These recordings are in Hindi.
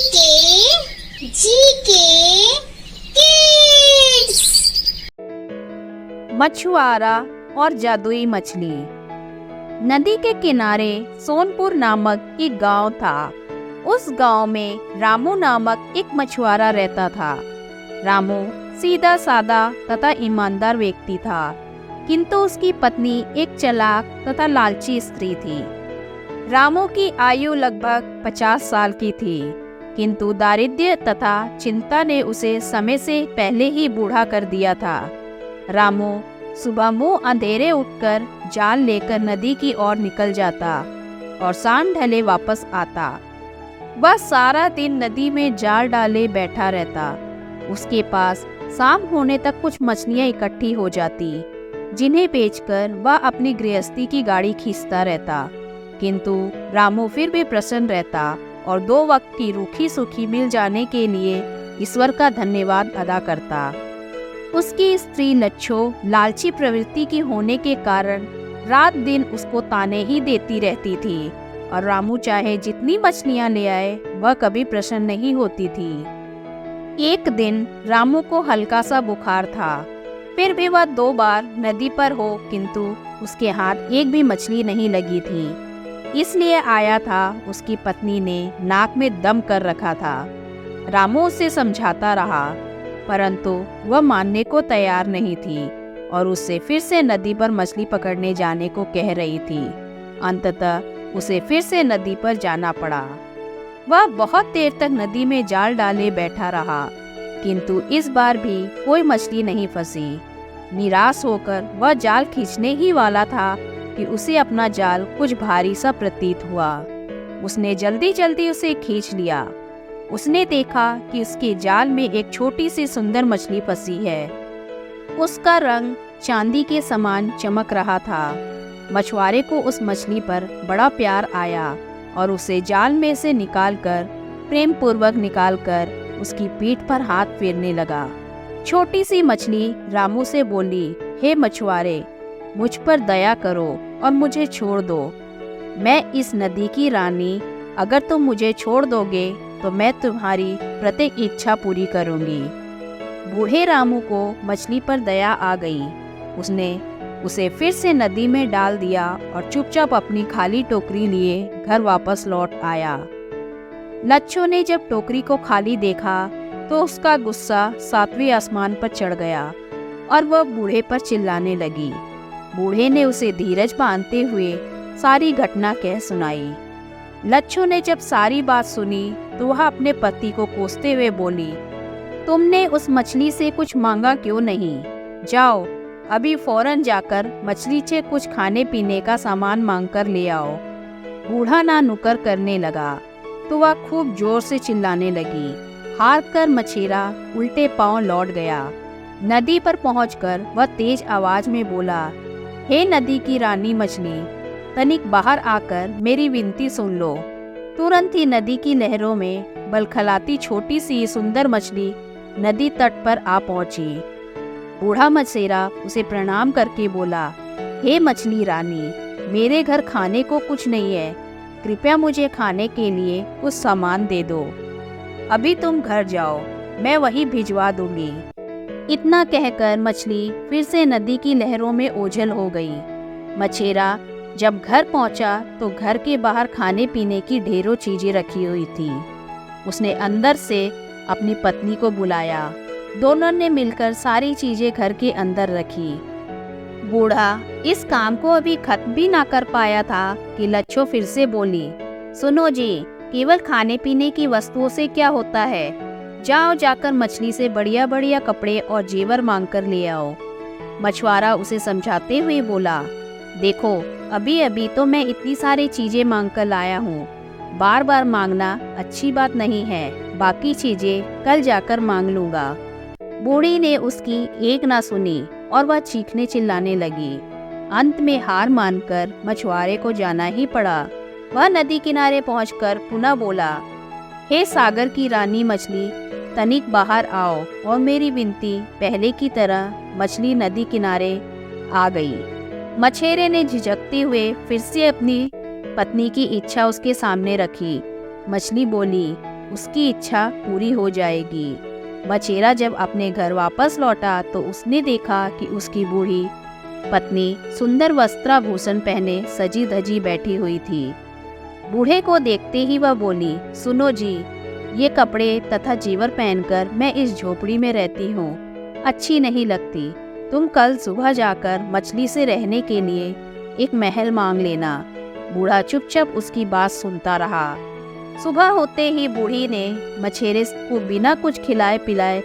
जी के किड्स। मछुआरा और जादुई मछली। नदी के किनारे सोनपुर नामक एक गांव था। उस गांव में रामू नामक एक मछुआरा रहता था। रामू सीधा साधा तथा ईमानदार व्यक्ति था, किंतु उसकी पत्नी एक चालाक तथा लालची स्त्री थी। रामू की आयु लगभग 50 साल की थी, किंतु दारिद्र्य तथा चिंता ने उसे समय से पहले ही बूढ़ा कर दिया था। रामू सुबह मुंह अंधेरे उठकर जाल लेकर नदी की ओर निकल जाता और शाम ढले वापस आता। वह सारा दिन नदी में जाल डाले बैठा रहता। उसके पास शाम होने तक कुछ मछलियां इकट्ठी हो जाती, जिन्हें बेचकर वह अपनी गृहस्थी की गाड़ी खींचता रहता। किंतु रामू फिर भी प्रसन्न रहता और 2 वक्त की रूखी सूखी मिल जाने के लिए ईश्वर का धन्यवाद अदा करता। उसकी स्त्री लच्छो लालची प्रवृत्ति की होने के कारण रात दिन उसको ताने ही देती रहती थी और रामू चाहे जितनी मछलियां ले आए वह कभी प्रसन्न नहीं होती थी। एक दिन रामू को हल्का सा बुखार था। फिर भी वह 2 बार नदी पर हो, किंतु उसके हाथ एक भी मछली नहीं लगी थी। इसलिए आया था उसकी पत्नी ने नाक में दम कर रखा था। रामू उसे समझाता रहा, परंतु वह मानने को तैयार नहीं थी और उससे फिर से नदी पर मछली पकड़ने जाने को कह रही थी। अंततः उसे फिर से नदी पर जाना पड़ा। वह बहुत देर तक नदी में जाल डाले बैठा रहा, किंतु इस बार भी कोई मछली नहीं फंसी। निराश होकर वह जाल खींचने ही वाला था कि उसे अपना जाल कुछ भारी सा प्रतीत हुआ। उसने जल्दी जल्दी उसे खींच लिया। उसने देखा कि उसके जाल में एक छोटी सी सुंदर मछली फंसी है। उसका रंग चांदी के समान चमक रहा था। मछुआरे को उस मछली पर बड़ा प्यार आया और उसे जाल में से निकालकर प्रेम पूर्वक निकालकर उसकी पीठ पर हाथ फेरने लगा। छोटी सी मछली रामू से बोली, हे मछुआरे, मुझ पर दया करो और मुझे छोड़ दो। मैं इस नदी की रानी, अगर तुम मुझे छोड़ दोगे तो मैं तुम्हारी प्रत्येक इच्छा पूरी करूंगी। बूढ़े रामू को मछली पर दया आ गई। उसने उसे फिर से नदी में डाल दिया और चुपचाप अपनी खाली टोकरी लिए घर वापस लौट आया। लच्छो ने जब टोकरी को खाली देखा तो उसका गुस्सा 7वें आसमान पर चढ़ गया और वह बूढ़े पर चिल्लाने लगी। बूढ़े ने उसे धीरज बांधते हुए सारी घटना कह सुनाई। लच्छो ने जब सारी बात सुनी तो वह अपने पति को कोसते हुए बोली, तुमने उस मछली से कुछ मांगा क्यों नहीं? जाओ अभी फौरन जाकर मछली से कुछ खाने पीने का सामान मांग कर ले आओ। बूढ़ा ना नुकर करने लगा तो वह खूब जोर से चिल्लाने लगी। हार कर मछेरा उल्टे पांव लौट गया। नदी पर पहुंचकर वह तेज आवाज में बोला, हे नदी की रानी मछली, तनिक बाहर आकर मेरी विनती सुन लो। तुरंत ही नदी की लहरों में बलखलाती छोटी सी सुंदर मछली नदी तट पर आ पहुंची। बूढ़ा मछेरा उसे प्रणाम करके बोला, हे मछली रानी, मेरे घर खाने को कुछ नहीं है, कृपया मुझे खाने के लिए कुछ सामान दे दो। अभी तुम घर जाओ, मैं वही भिजवा दूंगी। इतना कहकर मछली फिर से नदी की लहरों में ओझल हो गई। मछेरा जब घर पहुंचा तो घर के बाहर खाने पीने की ढेरों चीजें रखी हुई थी। उसने अंदर से अपनी पत्नी को बुलाया। दोनों ने मिलकर सारी चीजें घर के अंदर रखी। बूढ़ा इस काम को अभी खत्म भी ना कर पाया था कि लच्छो फिर से बोली, सुनो जी, केवल खाने पीने की वस्तुओं से क्या होता है? जाओ जाकर मछली से बढ़िया बढ़िया कपड़े और जेवर मांग कर ले आओ। मछुआरा उसे समझाते हुए बोला, देखो अभी अभी तो मैं इतनी सारी चीजें मांग कर लाया हूँ, बार बार मांगना अच्छी बात नहीं है, बाकी चीजें कल जाकर मांग लूंगा। बूढ़ी ने उसकी एक ना सुनी और वह चीखने चिल्लाने लगी। अंत में हार मानकर मछुआरे को जाना ही पड़ा। वह नदी किनारे पहुंचकर पुनः बोला, हे सागर की रानी मछली, तनिक बाहर आओ। और मेरी विनती पहले की तरह मछली नदी किनारे आ गई। मछेरे ने झिझकते हुए फिर से अपनी पत्नी की इच्छा उसके सामने रखी। मछली बोली, उसकी इच्छा पूरी हो जाएगी। मछेरा जब अपने घर वापस लौटा तो उसने देखा कि उसकी बूढ़ी पत्नी सुंदर वस्त्राभूषण पहने सजी धजी बैठी हुई थी। बूढ़े को देखते ही वह बोली, सुनो जी, ये कपड़े तथा जेवर पहनकर मैं इस झोपड़ी में रहती हूँ, अच्छी नहीं लगती। तुम कल सुबह जाकर मछली से रहने के लिए एक महल मांग लेना। बूढ़ा चुपचाप उसकी बात सुनता रहा। सुबह होते ही बूढ़ी ने मछेरे को बिना कुछ खिलाए पिलाए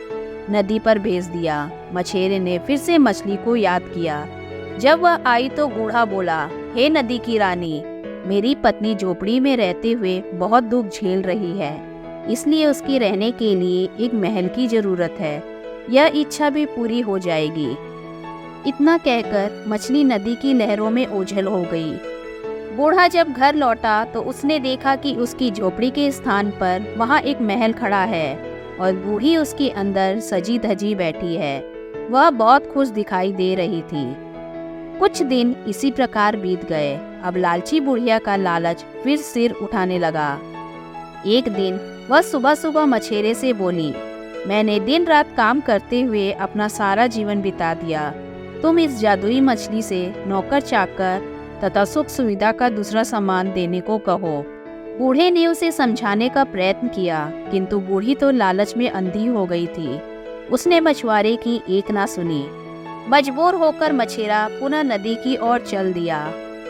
नदी पर भेज दिया। मछेरे ने फिर से मछली को याद किया। जब वह आई तो बूढ़ा बोला, हे नदी की रानी, मेरी पत्नी झोपड़ी में रहते हुए बहुत दुख झेल रही है, इसलिए उसकी रहने के लिए एक महल की जरूरत है। यह इच्छा भी पूरी हो जाएगी। इतना कहकर मछली नदी की लहरों में ओझल हो गई। बूढ़ा जब घर लौटा तो उसने देखा कि उसकी झोपड़ी के स्थान पर वहाँ एक महल खड़ा है और बूढ़ी उसके अंदर सजी धजी बैठी है। वह बहुत खुश दिखाई दे रही थी। कुछ दिन इसी प्रकार बीत गए। अब लालची बुढ़िया का लालच फिर सिर उठाने लगा। एक दिन वह सुबह सुबह मछेरे से बोली, मैंने दिन रात काम करते हुए अपना सारा जीवन बिता दिया। तुम इस जादुई मछली से नौकर चाकर तथा सुख सुविधा का दूसरा सामान देने को कहो। बूढ़े ने उसे समझाने का प्रयत्न किया, किंतु बूढ़ी तो लालच में अंधी हो गई थी। उसने मछुआरे की एक ना सुनी। मजबूर होकर मछेरा पुनः नदी की ओर चल दिया।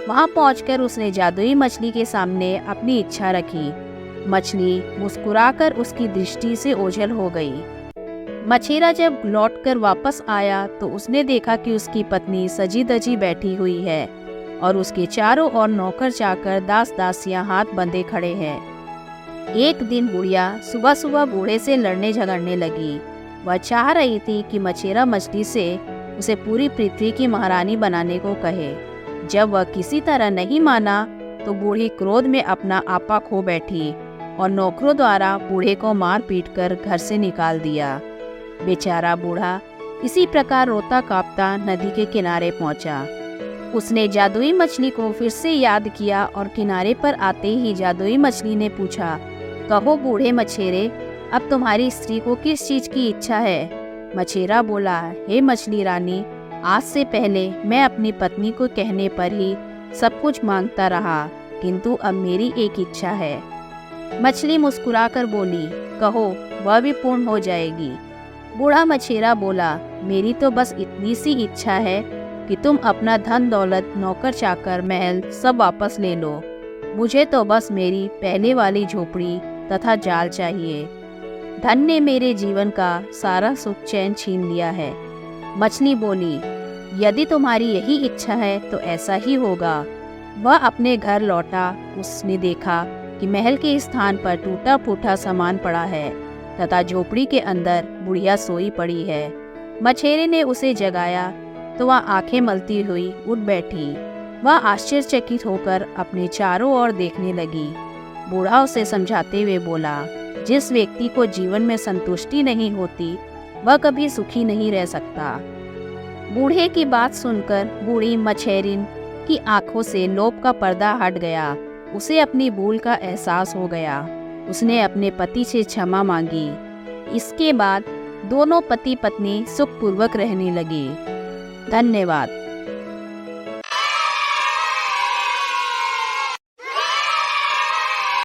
वहां पहुंचकर उसने जादुई मछली के सामने अपनी इच्छा रखी। मछली मुस्कुराकर उसकी दृष्टि से ओझल हो गई। मछेरा जब लौटकर वापस आया तो उसने देखा कि उसकी पत्नी सजी धजी बैठी हुई है और उसके चारों ओर नौकर चाकर दास दासियां हाथ बंधे खड़े हैं। एक दिन बुढ़िया सुबह सुबह बूढ़े से लड़ने झगड़ने लगी। वह चाह रही थी कि मछेरा मछली से उसे पूरी पृथ्वी की महारानी बनाने को कहे। जब वह किसी तरह नहीं माना तो बूढ़ी क्रोध में अपना आपा खो बैठी और नौकरों द्वारा बूढ़े को मार पीट कर घर से निकाल दिया। बेचारा बूढ़ा इसी प्रकार रोता कांपता नदी के किनारे पहुंचा। उसने जादुई मछली को फिर से याद किया और किनारे पर आते ही जादुई मछली ने पूछा, कहो बूढ़े मछेरे, अब तुम्हारी स्त्री को किस चीज की इच्छा है? मछेरा बोला, हे मछली रानी, आज से पहले मैं अपनी पत्नी को कहने पर ही सब कुछ मांगता रहा, किंतु अब मेरी एक इच्छा है। मछली मुस्कुराकर बोली, कहो, वह भी पूर्ण हो जाएगी। बूढ़ा मछेरा बोला, मेरी तो बस इतनी सी इच्छा है कि तुम अपना धन दौलत नौकर चाकर महल सब वापस ले लो। मुझे तो बस मेरी पहले वाली झोपड़ी तथा जाल चाहिए। धन ने मेरे जीवन का सारा सुख चैन छीन लिया है। मछली बोली, यदि तुम्हारी यही इच्छा है तो ऐसा ही होगा। वह अपने घर लौटा। उसने देखा कि महल के स्थान पर टूटा फूटा सामान पड़ा है तथा झोपड़ी के अंदर बुढ़िया सोई पड़ी है। मछेरे ने उसे जगाया तो वह आंखें मलती हुई उठ बैठी। वह आश्चर्यचकित होकर अपने चारों ओर देखने लगी। बूढ़ा उसे समझाते हुए बोला, जिस व्यक्ति को जीवन में संतुष्टि नहीं होती वह कभी सुखी नहीं रह सकता। बूढ़े की बात सुनकर बूढ़ी मछेरिन की आंखों से लोभ का पर्दा हट गया। उसे अपनी भूल का एहसास हो गया। उसने अपने पति से क्षमा मांगी। इसके बाद दोनों पति पत्नी सुखपूर्वक रहने लगे। धन्यवाद।